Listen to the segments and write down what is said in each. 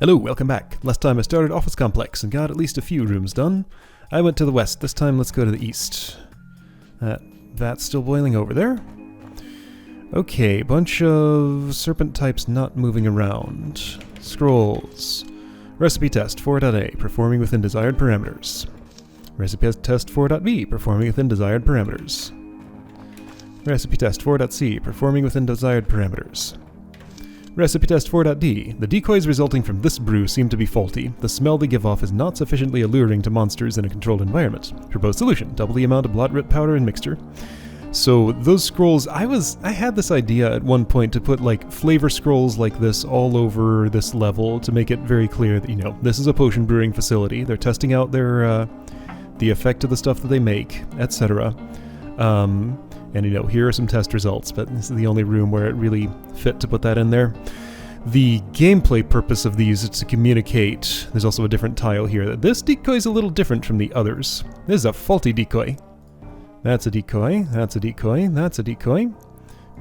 Hello, welcome back. Last time I started Office Complex and got at least a few rooms done. I went to the west. This time let's go to the east. That's still boiling over there. Okay, bunch of serpent types not moving around. Scrolls. Recipe test 4.A, performing within desired parameters. Recipe test 4.B, performing within desired parameters. Recipe test 4.C, performing within desired parameters. Recipe test 4.D. The decoys resulting from this brew seem to be faulty. The smell they give off is not sufficiently alluring to monsters in a controlled environment. Proposed solution: double the amount of blood root powder and mixture. So those scrolls, I had this idea at one point to put like flavor scrolls like this all over this level to make it very clear that, you know, this is a potion brewing facility. They're testing out their the effect of the stuff that they make, etc. And, you know, here are some test results, but this is the only room where it really fit to put that in there. The gameplay purpose of these is to communicate. There's also a different tile here. That this decoy is a little different from the others. This is a faulty decoy. That's a decoy, that's a decoy, that's a decoy.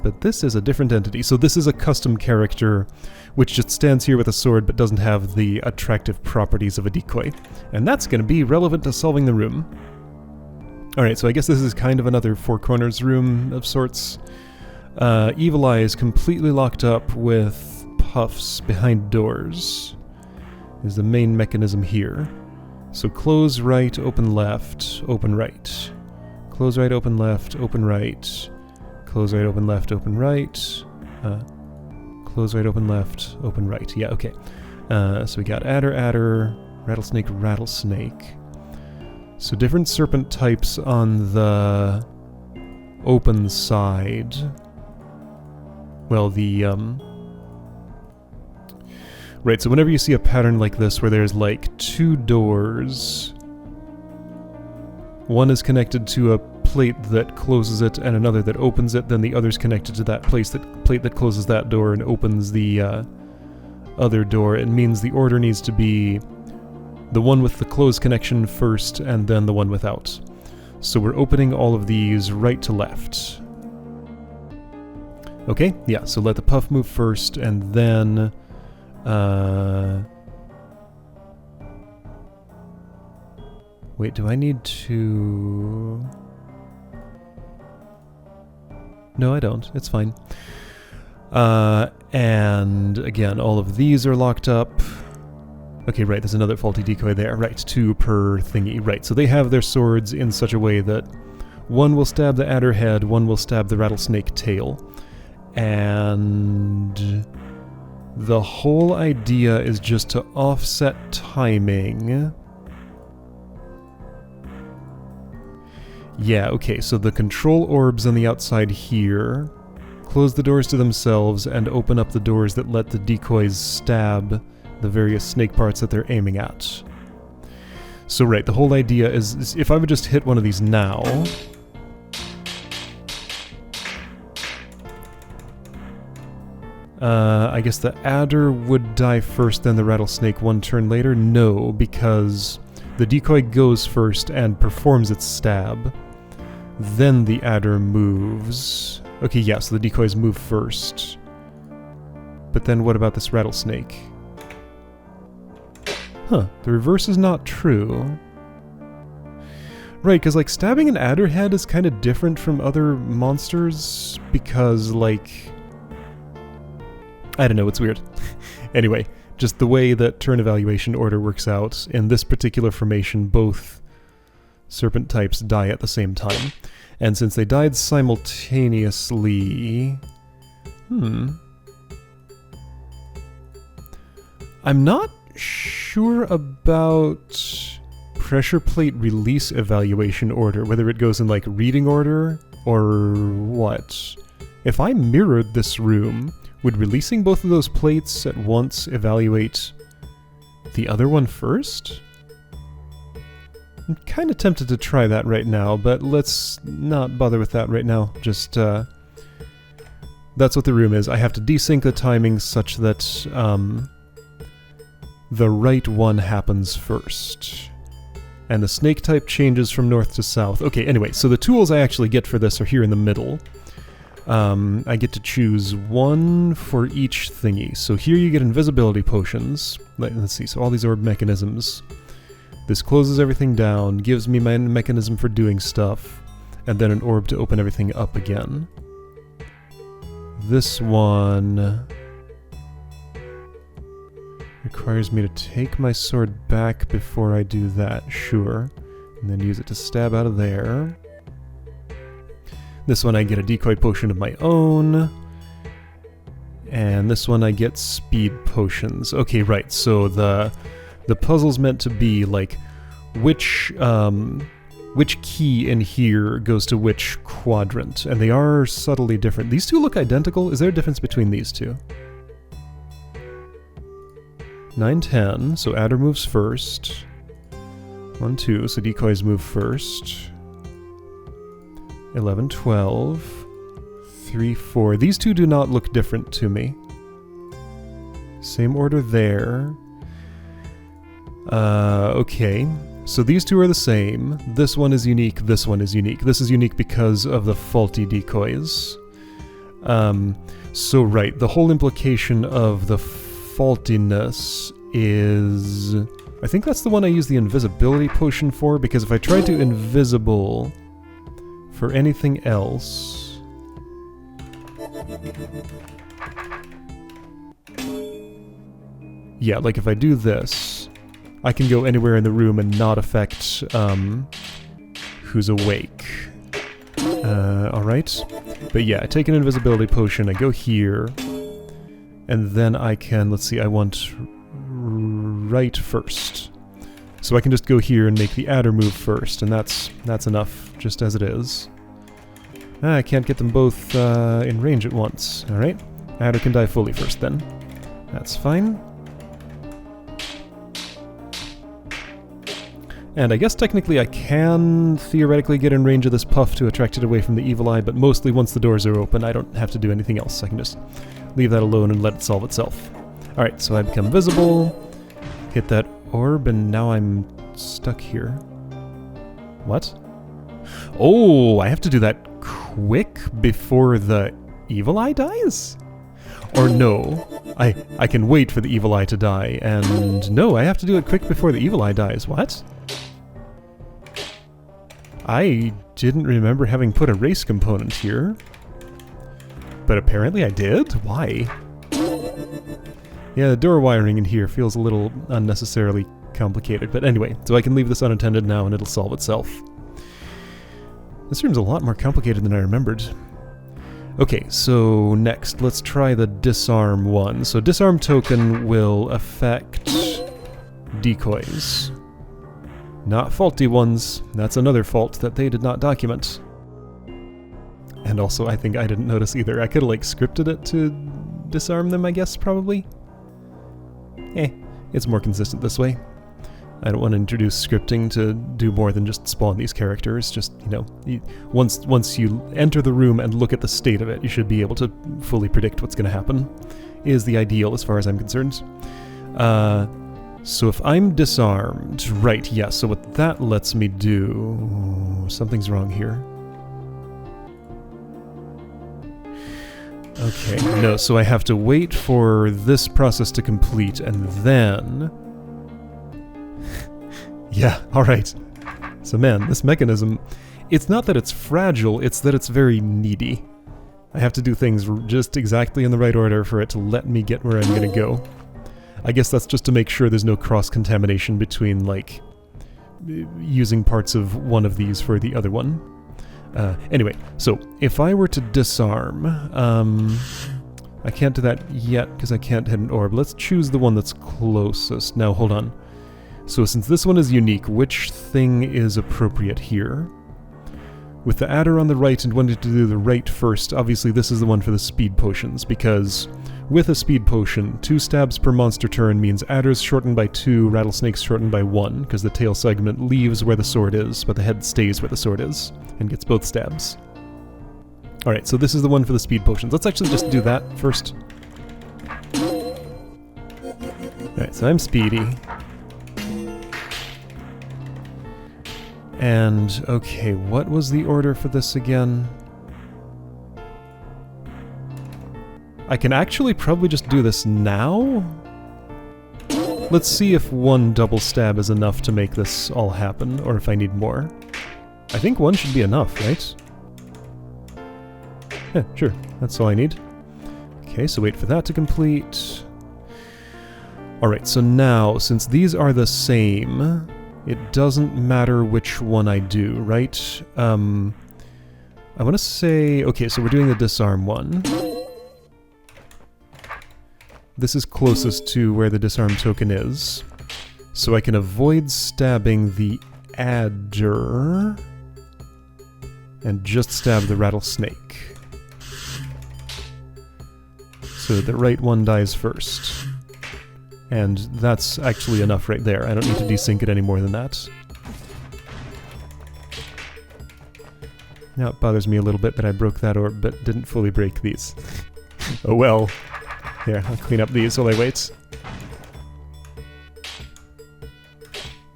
But this is a different entity. So this is a custom character which just stands here with a sword but doesn't have the attractive properties of a decoy. And that's going to be relevant to solving the room. Alright, so I guess this is kind of another Four Corners room of sorts. Evil Eye is completely locked up with puffs behind doors. Is the main mechanism here. So close right, open left, open right. Close right, open left, open right. Close right, open left, open right. Close right, open left, open right. Yeah, okay. So we got adder, rattlesnake, rattlesnake. So different serpent types on the open side. Well, the, right, so whenever you see a pattern like this where there's like two doors, one is connected to a plate that closes it and another that opens it, then the other's connected to that plate that closes that door and opens the other door. It means the order needs to be the one with the closed connection first, and then the one without. So we're opening all of these right to left. Okay, yeah, so let the puff move first, and then... Wait, do I need to... No, I don't. It's fine. And again, all of these are locked up. Okay, right, there's another faulty decoy there. Right, 2 per thingy. Right, so they have their swords in such a way that one will stab the adder head, one will stab the rattlesnake tail. And the whole idea is just to offset timing. Yeah, okay, so the control orbs on the outside here close the doors to themselves and open up the doors that let the decoys stab the various snake parts that they're aiming at. So right, the whole idea is if I would just hit one of these now... I guess the adder would die first, then the rattlesnake one turn later? No, because the decoy goes first and performs its stab. Then the adder moves. Okay, yeah, so the decoys move first. But then what about this rattlesnake? Huh, the reverse is not true. Right, because like stabbing an adder head is kind of different from other monsters because like... I don't know, it's weird. Anyway, just the way that turn evaluation order works out, in this particular formation both serpent types die at the same time. And since they died simultaneously... I'm not sure about pressure plate release evaluation order, whether it goes in like reading order or what. If I mirrored this room, would releasing both of those plates at once evaluate the other one first? I'm kind of tempted to try that right now, but let's not bother with that right now. Just, that's what the room is. I have to desync the timing such that, the right one happens first. And the snake type changes from north to south. Okay, anyway, so the tools I actually get for this are here in the middle. I get to choose one for each thingy. So here you get invisibility potions. Let's see, so all these orb mechanisms. This closes everything down, gives me my mechanism for doing stuff, and then an orb to open everything up again. This one requires me to take my sword back before I do that, sure. And then use it to stab out of there. This one I get a decoy potion of my own. And this one I get speed potions. Okay, right, so the puzzle's meant to be like which key in here goes to which quadrant, and they are subtly different. These two look identical. Is there a difference between these two? 9, 10, so adder moves first. 1, 2, so decoys move first. 11, 12. 3, 4. These two do not look different to me. Same order there. Okay. So these two are the same. This one is unique, this one is unique. This is unique because of the faulty decoys. So right, the whole implication of the faultiness is... I think that's the one I use the invisibility potion for, because if I try to invisible for anything else... Yeah, like if I do this, I can go anywhere in the room and not affect who's awake. Alright. But yeah, I take an invisibility potion, I go here, and then I can, let's see, I want right first. So I can just go here and make the adder move first, and that's enough, just as it is. I can't get them both in range at once. Alright. Adder can die fully first then. That's fine. And I guess technically I can theoretically get in range of this puff to attract it away from the evil eye, but mostly once the doors are open, I don't have to do anything else. I can just leave that alone and let it solve itself. Alright, so I become visible, hit that orb, and now I'm stuck here. What? Oh, I have to do that quick before the evil eye dies? Or no, I can wait for the evil eye to die, and no, I have to do it quick before the evil eye dies. What? I didn't remember having put a race component here. But apparently I did? Why? Yeah, the door wiring in here feels a little unnecessarily complicated. But anyway, so I can leave this unattended now and it'll solve itself. This room's a lot more complicated than I remembered. Okay, so next, let's try the disarm one. So disarm token will affect decoys. Not faulty ones. That's another fault that they did not document. And also, I think I didn't notice either. I could have, like, scripted it to disarm them, I guess, probably. It's more consistent this way. I don't want to introduce scripting to do more than just spawn these characters. Just, you know, once you enter the room and look at the state of it, you should be able to fully predict what's going to happen. Is the ideal as far as I'm concerned. So if I'm disarmed, right, yeah, so what that lets me do... Something's wrong here. Okay, no, so I have to wait for this process to complete, and then... Yeah, alright. So man, this mechanism, it's not that it's fragile, it's that it's very needy. I have to do things just exactly in the right order for it to let me get where I'm gonna go. I guess that's just to make sure there's no cross-contamination between, like, using parts of one of these for the other one. Anyway, so if I were to disarm, I can't do that yet because I can't hit an orb. Let's choose the one that's closest. Now, hold on. So since this one is unique, which thing is appropriate here? With the adder on the right and wanting to do the right first, obviously this is the one for the speed potions, because with a speed potion, 2 stabs per monster turn means adders shortened by 2, rattlesnakes shortened by 1, because the tail segment leaves where the sword is, but the head stays where the sword is, and gets both stabs. Alright, so this is the one for the speed potions. Let's actually just do that first. Alright, so I'm speedy. And, okay, what was the order for this again? I can actually probably just do this now. Let's see if one double stab is enough to make this all happen, or if I need more. I think one should be enough, right? Yeah, sure. That's all I need. Okay, so wait for that to complete. Alright, so now, since these are the same, it doesn't matter which one I do, right? I want to say... Okay, so we're doing the disarm one. This is closest to where the disarm token is. So I can avoid stabbing the adder and just stab the rattlesnake. So the right one dies first. And that's actually enough right there. I don't need to desync it any more than that. Now it bothers me a little bit that I broke that orb, but didn't fully break these. Oh well. Here, I'll clean up these while I wait.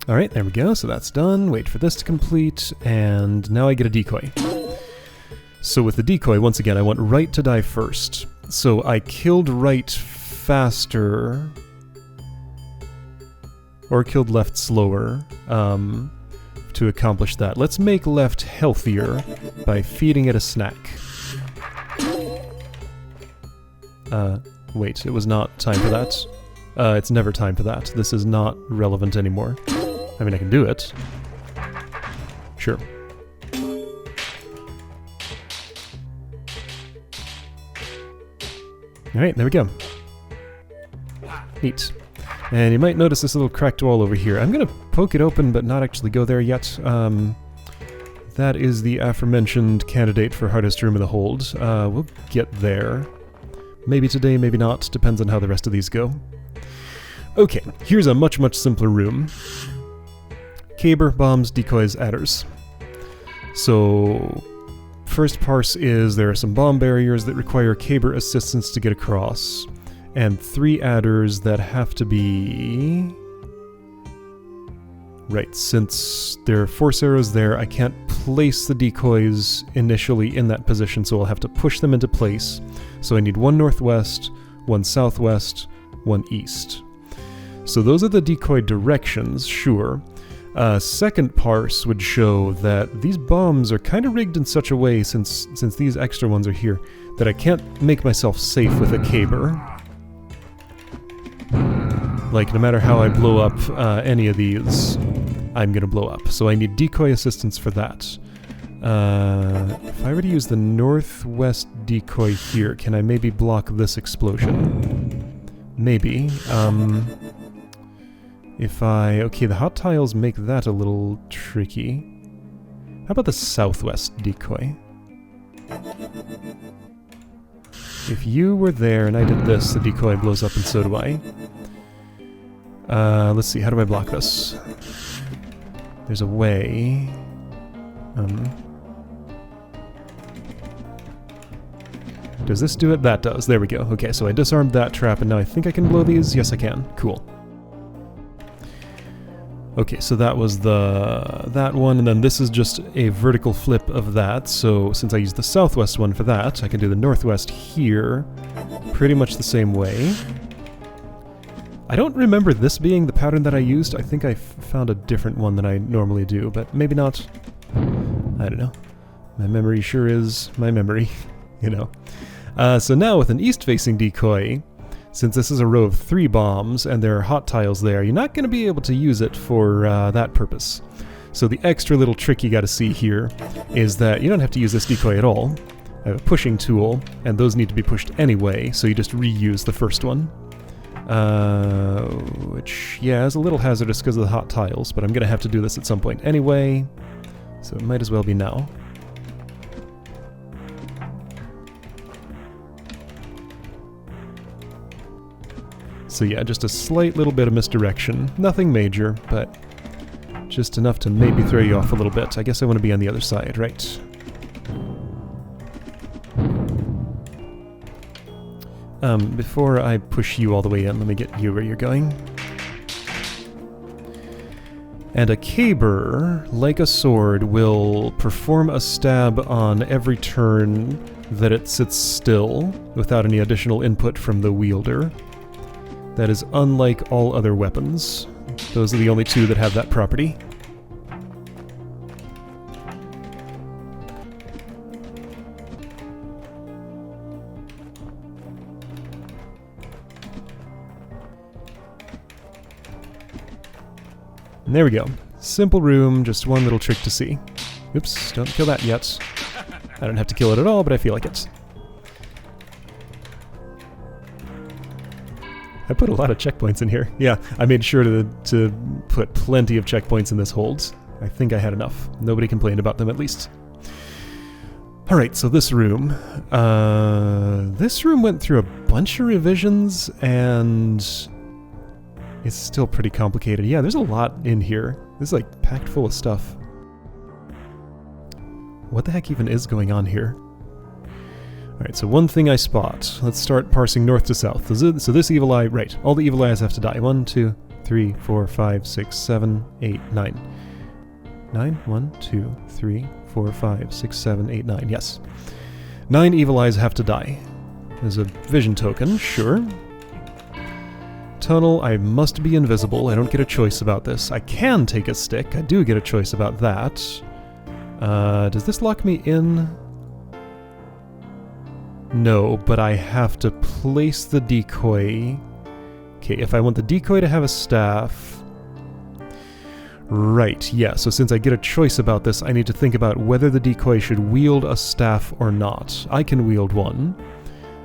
Alright, there we go, so that's done. Wait for this to complete, and now I get a decoy. So with the decoy, once again, I want right to die first. So I killed right faster, or killed left slower, to accomplish that. Let's make left healthier by feeding it a snack. Wait, it was not time for that. It's never time for that. This is not relevant anymore. I mean, I can do it. Sure. Alright, there we go. Neat. And you might notice this little cracked wall over here. I'm gonna poke it open, but not actually go there yet. That is the aforementioned candidate for hardest room in the hold. We'll get there. Maybe today, maybe not. Depends on how the rest of these go. Okay, here's a much, much simpler room. Caber, bombs, decoys, adders. So, first parse is there are some bomb barriers that require caber assistance to get across, and 3 adders that have to be... Right, since there are force arrows there, I can't place the decoys initially in that position, so I'll have to push them into place. So I need 1 northwest, 1 southwest, 1 east. So those are the decoy directions, sure. Second parse would show that these bombs are kind of rigged in such a way, since these extra ones are here, that I can't make myself safe with a caber. Like, no matter how I blow up any of these, I'm gonna blow up. So I need decoy assistance for that. If I were to use the northwest decoy here, can I maybe block this explosion? Maybe. If I... Okay, the hot tiles make that a little tricky. How about the southwest decoy? If you were there and I did this, the decoy blows up and so do I. Let's see, how do I block this? There's a way. Does this do it? That does. There we go. Okay, so I disarmed that trap and now I think I can blow these? Yes, I can. Cool. Okay, so that was that one, and then this is just a vertical flip of that, so since I used the southwest one for that, I can do the northwest here pretty much the same way. I don't remember this being the pattern that I used. I think I found a different one than I normally do, but maybe not. I don't know. My memory sure is my memory, you know. So now with an east-facing decoy, since this is a row of 3 bombs and there are hot tiles there, you're not going to be able to use it for that purpose. So the extra little trick you got to see here is that you don't have to use this decoy at all. I have a pushing tool, and those need to be pushed anyway, so you just reuse the first one. Which, yeah, is a little hazardous because of the hot tiles, but I'm going to have to do this at some point anyway, so it might as well be now. So yeah, just a slight little bit of misdirection. Nothing major, but just enough to maybe throw you off a little bit. I guess I want to be on the other side, right? Before I push you all the way in, let me get you where you're going. And a caber, like a sword, will perform a stab on every turn that it sits still without any additional input from the wielder. That is unlike all other weapons. Those are the only two that have that property. And there we go. Simple room, just one little trick to see. Oops, don't kill that yet. I don't have to kill it at all, but I feel like it. I put a lot of checkpoints in here. Yeah, I made sure to put plenty of checkpoints in this hold. I think I had enough. Nobody complained about them, at least. Alright, so this room. This room went through a bunch of revisions, and it's still pretty complicated. Yeah, there's a lot in here. This is like packed full of stuff. What the heck even is going on here? Alright, so one thing I spot. Let's start parsing north to south. So this evil eye, right, all the evil eyes have to die. 1, 2, 3, 4, 5, 6, 7, 8, 9. 9? 1, 2, 3, 4, 5, 6, 7, 8, 9. Yes. 9 evil eyes have to die. There's a vision token, sure. Tunnel, I must be invisible. I don't get a choice about this. I can take a stick. I do get a choice about that. Does this lock me in? No, but I have to place the decoy. Okay, if I want the decoy to have a staff... Right, yeah, so since I get a choice about this, I need to think about whether the decoy should wield a staff or not. I can wield one.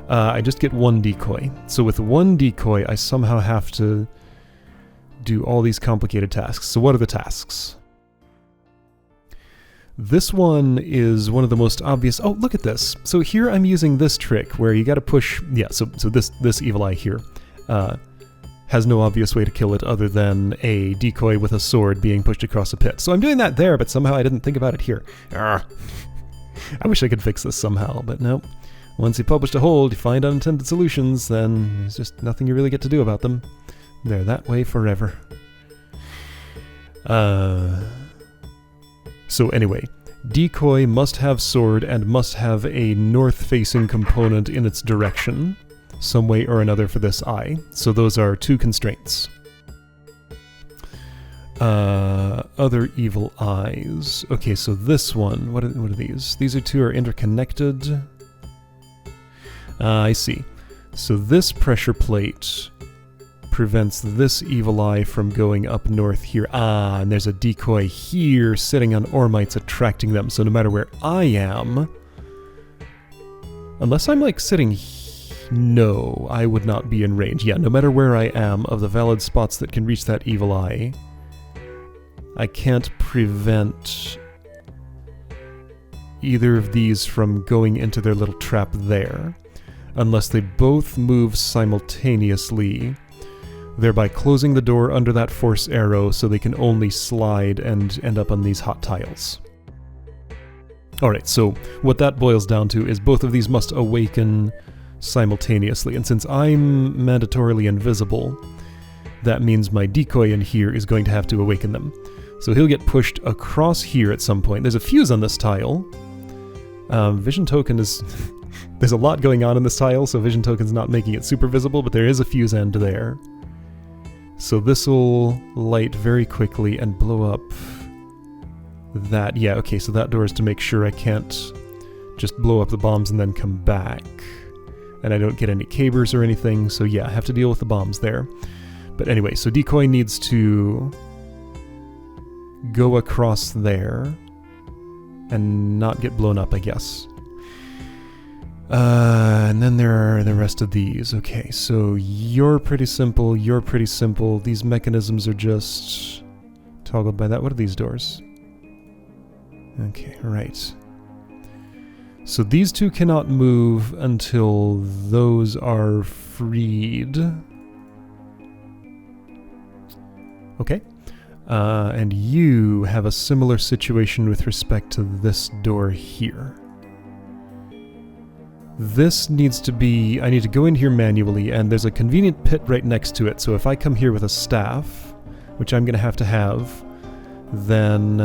I just get one decoy. So with one decoy, I somehow have to do all these complicated tasks. So what are the tasks? This one is one of the most obvious. Oh, look at this. So here I'm using this trick where you gotta push... Yeah, so this evil eye here has no obvious way to kill it other than a decoy with a sword being pushed across a pit. So I'm doing that there, but somehow I didn't think about it here. I wish I could fix this somehow, but no. Once you publish a hold, you find unintended solutions, then there's just nothing you really get to do about them. They're that way forever. So anyway, decoy must have sword and must have a north-facing component in its direction, some way or another for this eye. So those are 2 constraints. Other evil eyes. Okay, so this one, what are these? These two are interconnected. I see. So this pressure plate prevents this evil eye from going up north here. Ah, and there's a decoy here sitting on ore mites attracting them. So no matter where I am, unless I'm like sitting no, I would not be in range. Yeah, no matter where I am of the valid spots that can reach that evil eye, I can't prevent either of these from going into their little trap there, unless they both move simultaneously, thereby closing the door under that force arrow so they can only slide and end up on these hot tiles. Alright, so what that boils down to is both of these must awaken simultaneously, and since I'm mandatorily invisible, that means my decoy in here is going to have to awaken them. So he'll get pushed across here at some point. There's a fuse on this tile. Vision token is... There's a lot going on in this tile, so vision token's not making it super visible, but there is a fuse end there. So this will light very quickly and blow up that. Yeah, okay, so that door is to make sure I can't just blow up the bombs and then come back. And I don't get any cabers or anything, so yeah, I have to deal with the bombs there. But anyway, so decoy needs to go across there and not get blown up, I guess. And then there are the rest of these. Okay, so you're pretty simple, you're pretty simple. These mechanisms are just toggled by that. What are these doors? Okay, right. So these two cannot move until those are freed. Okay. And you have a similar situation with respect to this door here. This needs to be... I need to go in here manually, and there's a convenient pit right next to it, so if I come here with a staff, which I'm going to have, then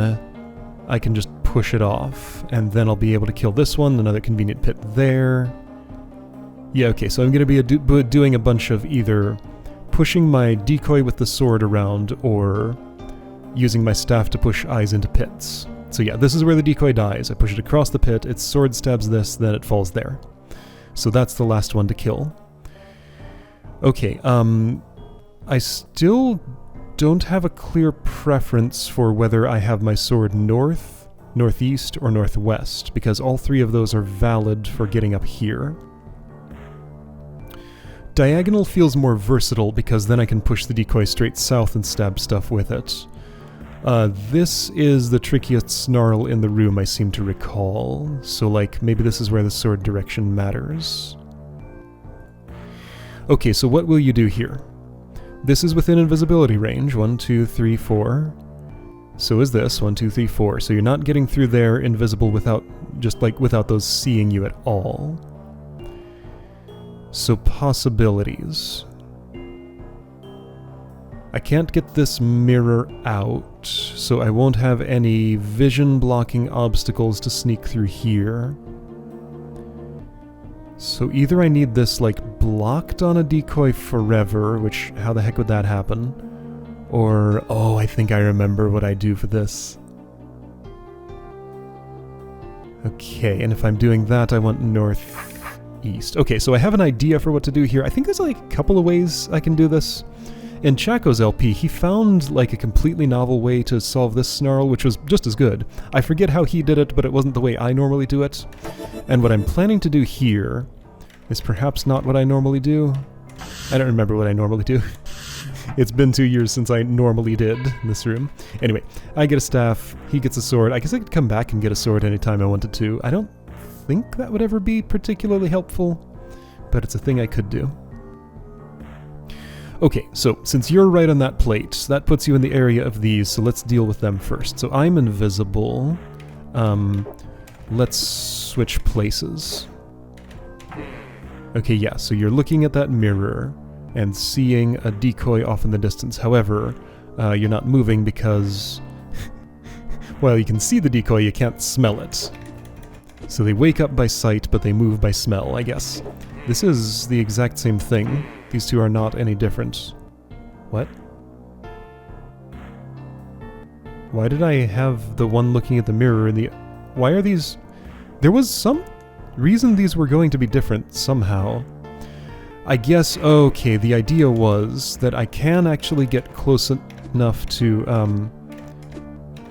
I can just push it off, and then I'll be able to kill this one, another convenient pit there. Yeah, okay, so I'm going to be doing a bunch of either pushing my decoy with the sword around, or using my staff to push eyes into pits. So yeah, this is where the decoy dies. I push it across the pit, its sword stabs this, then it falls there. So that's the last one to kill. Okay, I still don't have a clear preference for whether I have my sword north, northeast, or northwest, because all three of those are valid for getting up here. Diagonal feels more versatile because then I can push the decoy straight south and stab stuff with it. This is the trickiest snarl in the room, I seem to recall. So, like, maybe this is where the sword direction matters. Okay, so what will you do here? This is within invisibility range. 1, 2, 3, 4. So is this. 1, 2, 3, 4. So you're not getting through there invisible without, without those seeing you at all. So possibilities. I can't get this mirror out, so I won't have any vision blocking obstacles to sneak through here. So either I need this, like, blocked on a decoy forever, which, how the heck would that happen? Or, oh, I think I remember what I do for this. Okay, and if I'm doing that, I want northeast. Okay, so I have an idea for what to do here. I think there's, like, a couple of ways I can do this. In Chaco's LP, he found, like, a completely novel way to solve this snarl, which was just as good. I forget how he did it, but it wasn't the way I normally do it. And what I'm planning to do here is perhaps not what I normally do. I don't remember what I normally do. It's been 2 years since I normally did in this room. Anyway, I get a staff, he gets a sword. I guess I could come back and get a sword anytime I wanted to. I don't think that would ever be particularly helpful, but it's a thing I could do. Okay, so since you're right on that plate, that puts you in the area of these, so let's deal with them first. So I'm invisible. Let's switch places. Okay, yeah, so you're looking at that mirror and seeing a decoy off in the distance. However, you're not moving because, well, you can see the decoy, you can't smell it. So they wake up by sight, but they move by smell, I guess. This is the exact same thing. These two are not any different. What? Why did I have the one looking at the mirror in the... Why are these... There was some reason these were going to be different somehow. I guess, okay, the idea was that I can actually get close enough to...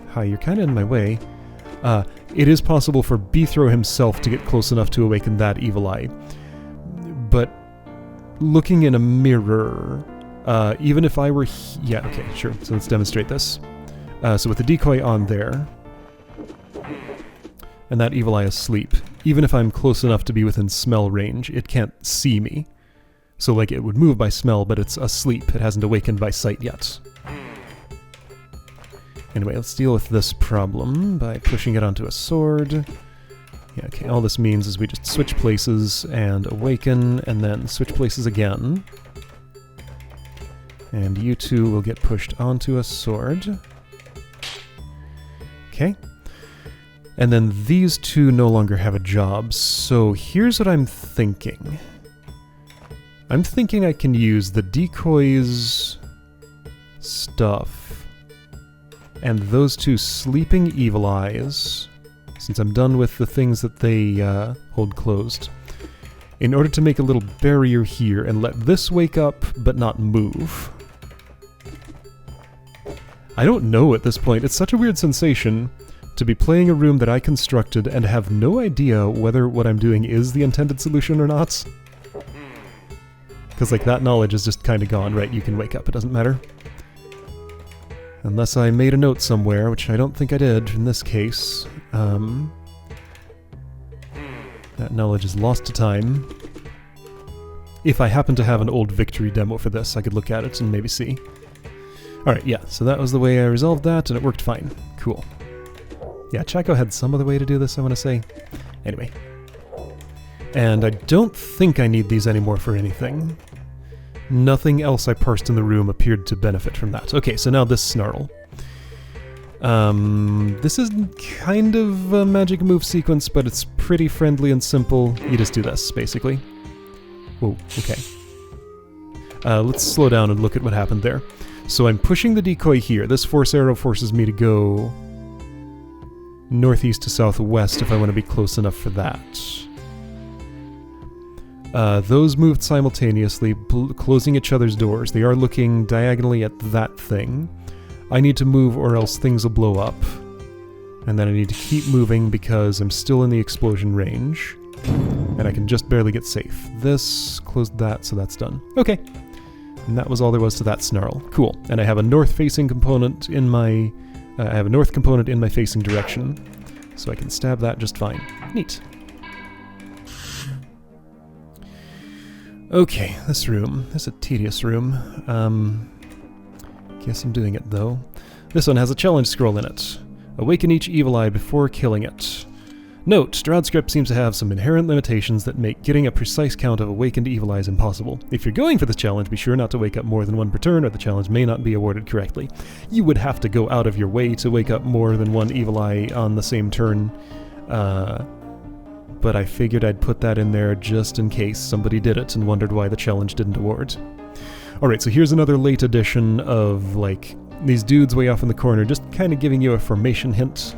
Hi, you're kind of in my way. It is possible for Beethro himself to get close enough to awaken that evil eye. But looking in a mirror, even if I were... Yeah, okay, sure. So let's demonstrate this. So with the decoy on there, and that evil eye asleep, even if I'm close enough to be within smell range, it can't see me. So, like, it would move by smell, but it's asleep. It hasn't awakened by sight yet. Anyway, let's deal with this problem by pushing it onto a sword. Yeah, okay, all this means is we just switch places and awaken, and then switch places again. And you two will get pushed onto a sword. Okay. And then these two no longer have a job, so here's what I'm thinking. I'm thinking I can use the decoy's stuff and those two sleeping evil eyes, since I'm done with the things that they hold closed, in order to make a little barrier here and let this wake up but not move. I don't know at this point. It's such a weird sensation to be playing a room that I constructed and have no idea whether what I'm doing is the intended solution or not. Because, like, that knowledge is just kind of gone, right? You can wake up, it doesn't matter. Unless I made a note somewhere, which I don't think I did in this case. That knowledge is lost to time. If I happen to have an old victory demo for this, I could look at it and maybe see. Alright, yeah, so that was the way I resolved that, and it worked fine. Cool. Yeah, Chaco had some other way to do this, I want to say. Anyway. And I don't think I need these anymore for anything. Nothing else I parsed in the room appeared to benefit from that. Okay, so now this snarl. This is kind of a magic move sequence, but it's pretty friendly and simple. You just do this, basically. Whoa, okay. Let's slow down and look at what happened there. So I'm pushing the decoy here. This force arrow forces me to go northeast to southwest if I want to be close enough for that. Those moved simultaneously, closing each other's doors. They are looking diagonally at that thing. I need to move or else things will blow up. And then I need to keep moving because I'm still in the explosion range. And I can just barely get safe. This, closed that, so that's done. Okay. And that was all there was to that snarl. Cool. And I have a north-facing component in my... I have a north component in my facing direction. So I can stab that just fine. Neat. Okay, this room. This is a tedious room. Guess I'm doing it, though. This one has a challenge scroll in it. Awaken each evil eye before killing it. Note, DROD script seems to have some inherent limitations that make getting a precise count of awakened evil eyes impossible. If you're going for this challenge, be sure not to wake up more than one per turn, or the challenge may not be awarded correctly. You would have to go out of your way to wake up more than one evil eye on the same turn, but I figured I'd put that in there just in case somebody did it and wondered why the challenge didn't award. Alright, so here's another late edition of, like, these dudes way off in the corner, just kind of giving you a formation hint.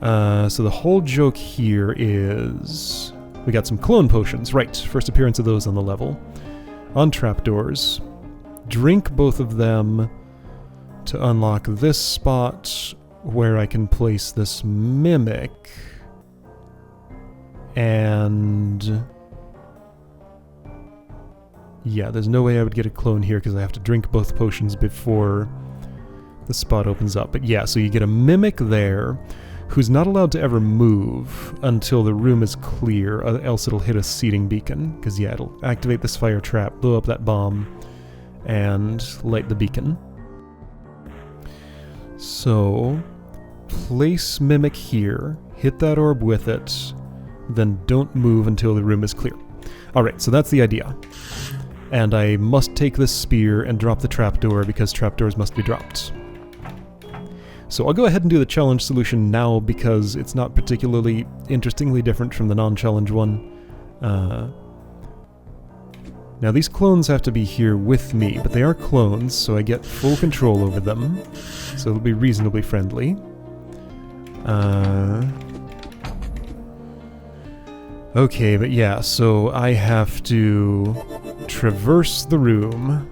So the whole joke here is... we got some clone potions. Right, first appearance of those on the level. On trapdoors. Drink both of them to unlock this spot where I can place this mimic. And... yeah, there's no way I would get a clone here because I have to drink both potions before the spot opens up. But yeah, so you get a mimic there who's not allowed to ever move until the room is clear, else it'll hit a seeding beacon. Because yeah, it'll activate this fire trap, blow up that bomb, and light the beacon. So, place mimic here, hit that orb with it, then don't move until the room is clear. Alright, so that's the idea. And I must take this spear and drop the trapdoor because trapdoors must be dropped. So I'll go ahead and do the challenge solution now because it's not particularly interestingly different from the non-challenge one. Now these clones have to be here with me, but they are clones, so I get full control over them. So it'll be reasonably friendly. Okay, but yeah, so I have to traverse the room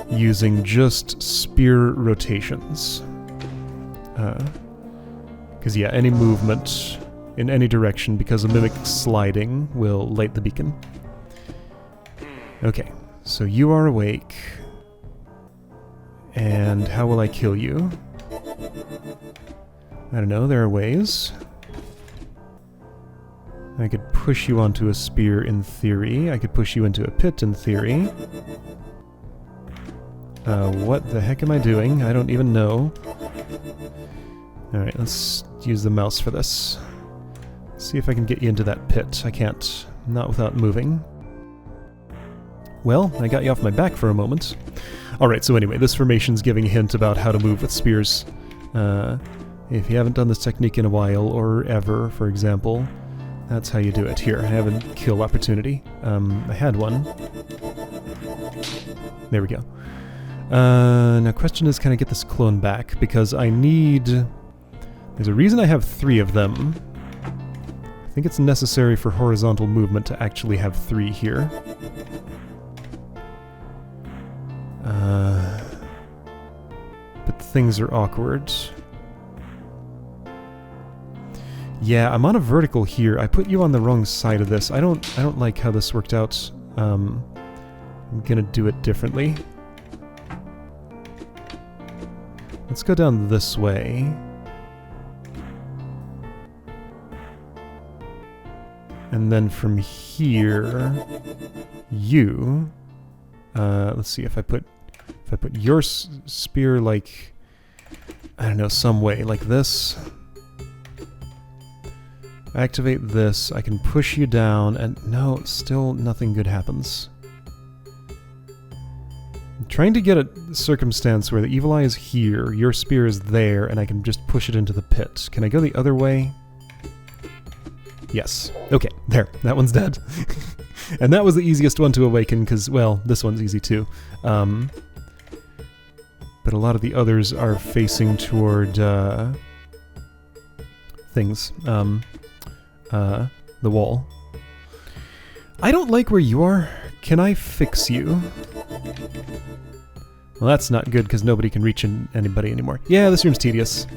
using just spear rotations. Because yeah, any movement in any direction because of mimic sliding will light the beacon. Okay, so you are awake. And how will I kill you? I don't know, there are ways. I could push you onto a spear in theory. I could push you into a pit in theory. What the heck am I doing? I don't even know. Alright, let's use the mouse for this. See if I can get you into that pit. I can't. Not without moving. Well, I got you off my back for a moment. Alright, so anyway, this formation's giving a hint about how to move with spears. If you haven't done this technique in a while, or ever, for example, that's how you do it. Here, I have a kill opportunity. I had one. There we go. Now question is, can I get this clone back? Because I need... there's a reason I have 3 of them. I think it's necessary for horizontal movement to actually have 3 here. But things are awkward. Yeah, I'm on a vertical here. I put you on the wrong side of this. I don't like how this worked out. I'm gonna do it differently. Let's go down this way. And then from here, you... let's see, if I put your spear, like, I don't know, some way, like this. Activate this, I can push you down, and no, still nothing good happens. I'm trying to get a circumstance where the evil eye is here, your spear is there, and I can just push it into the pit. Can I go the other way? Yes. Okay, there. That one's dead. And that was the easiest one to awaken, because, well, this one's easy too. But a lot of the others are facing toward, things. The wall. I don't like where you are. Can I fix you? Well, that's not good, because nobody can reach anybody anymore. Yeah, this room's tedious.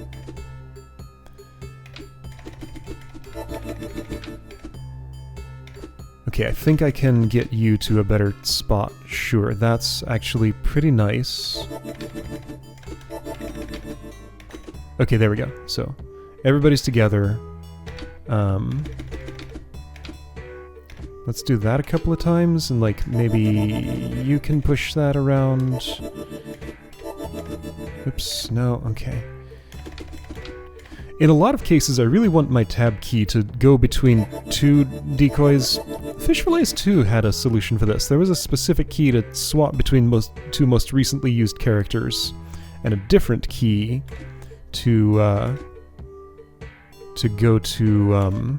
Okay, I think I can get you to a better spot. Sure, that's actually pretty nice. Okay, there we go. So, everybody's together. Let's do that a couple of times, and like, maybe you can push that around. Oops, no, okay. In a lot of cases, I really want my tab key to go between two decoys. Fish Fillets 2 had a solution for this. There was a specific key to swap between two most recently used characters, and a different key to go to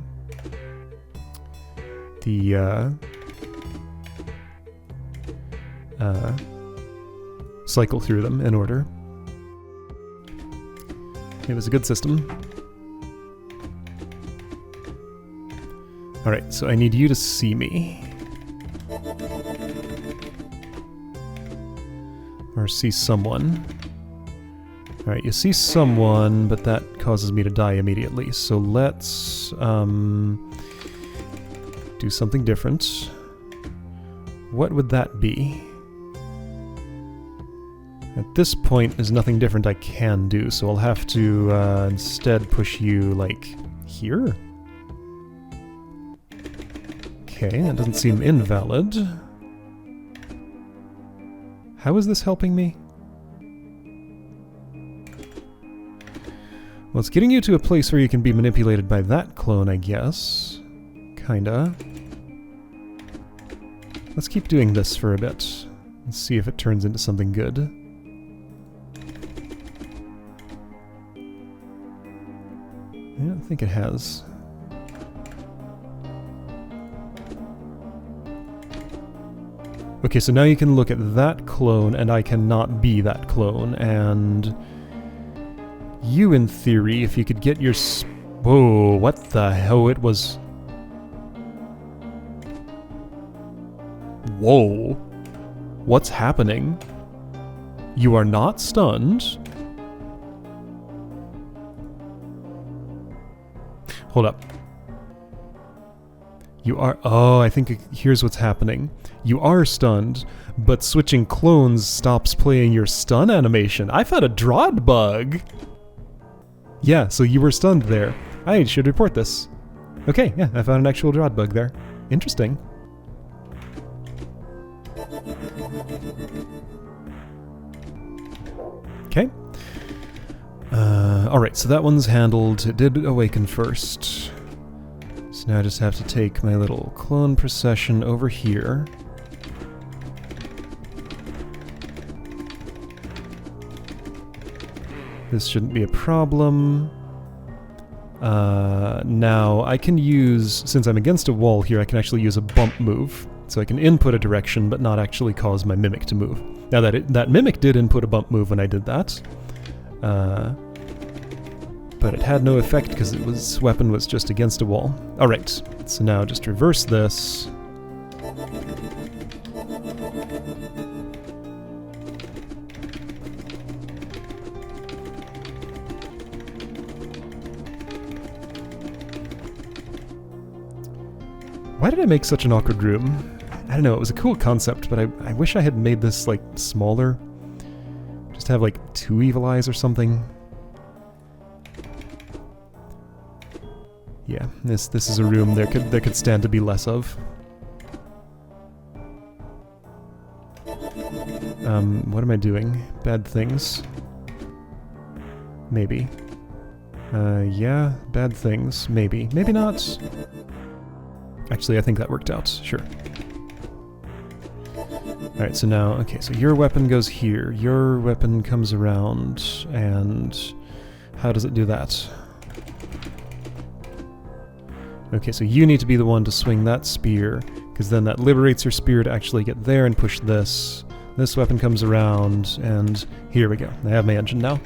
the cycle through them in order. It was a good system. Alright, so I need you to see me. Or see someone. Alright, you see someone, but that causes me to die immediately. So let's do something different. What would that be? At this point, there's nothing different I can do, so I'll have to instead push you, like, here? Okay, that doesn't seem invalid. How is this helping me? Well, it's getting you to a place where you can be manipulated by that clone, I guess. Kinda. Let's keep doing this for a bit. Let's see if it turns into something good. I don't think it has. Okay, so now you can look at that clone, and I cannot be that clone, and you, in theory, if you could get your whoa, what the hell? It was... Whoa. What's happening? You are not stunned. Hold up. You are... Oh, I think here's what's happening. You are stunned, but switching clones stops playing your stun animation. I found a DROD bug! Yeah, so you were stunned there. I should report this. Okay, yeah, I found an actual DROD bug there. Interesting. Okay. Alright, so that one's handled. It did awaken first. So now I just have to take my little clone procession over here. This shouldn't be a problem. Now, I can use, since I'm against a wall here, I can actually use a bump move. So I can input a direction, but not actually cause my Mimic to move. Now, that Mimic did input a bump move when I did that. But it had no effect because its weapon was just against a wall. Alright, so now just reverse this. Why did I make such an awkward room? I don't know, it was a cool concept, but I wish I had made this, like, smaller. Just have, like, 2 evil eyes or something. Yeah, this is a room there could stand to be less of. What am I doing? Bad things? Maybe. Yeah, bad things. Maybe. Maybe not. Actually, I think that worked out. Sure. Alright, so now, okay, so your weapon goes here, your weapon comes around, and how does it do that? Okay, so you need to be the one to swing that spear, because then that liberates your spear to actually get there and push this. This weapon comes around, and here we go. I have my engine now.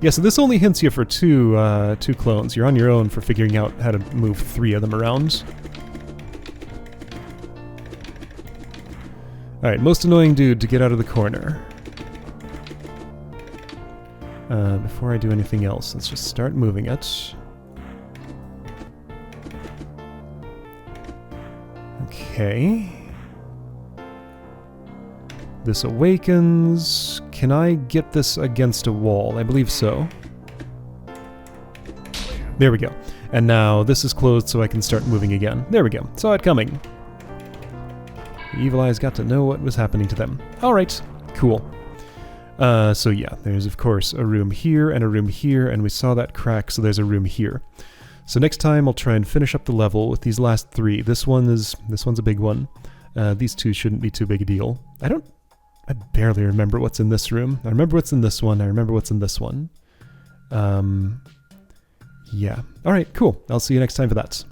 Yeah, so this only hints you for two clones. You're on your own for figuring out how to move 3 of them around. Alright, most annoying dude to get out of the corner. Before I do anything else, let's just start moving it. Okay. This awakens. Can I get this against a wall? I believe so. There we go. And now this is closed so I can start moving again. There we go. Saw it coming. The evil eyes got to know what was happening to them. Alright, cool. So yeah, there's of course a room here and a room here, and we saw that crack, so there's a room here. So next time I'll try and finish up the level with these last 3. This one's a big one. These 2 shouldn't be too big a deal. I barely remember what's in this room. I remember what's in this one. I remember what's in this one. Yeah. Alright, cool. I'll see you next time for that.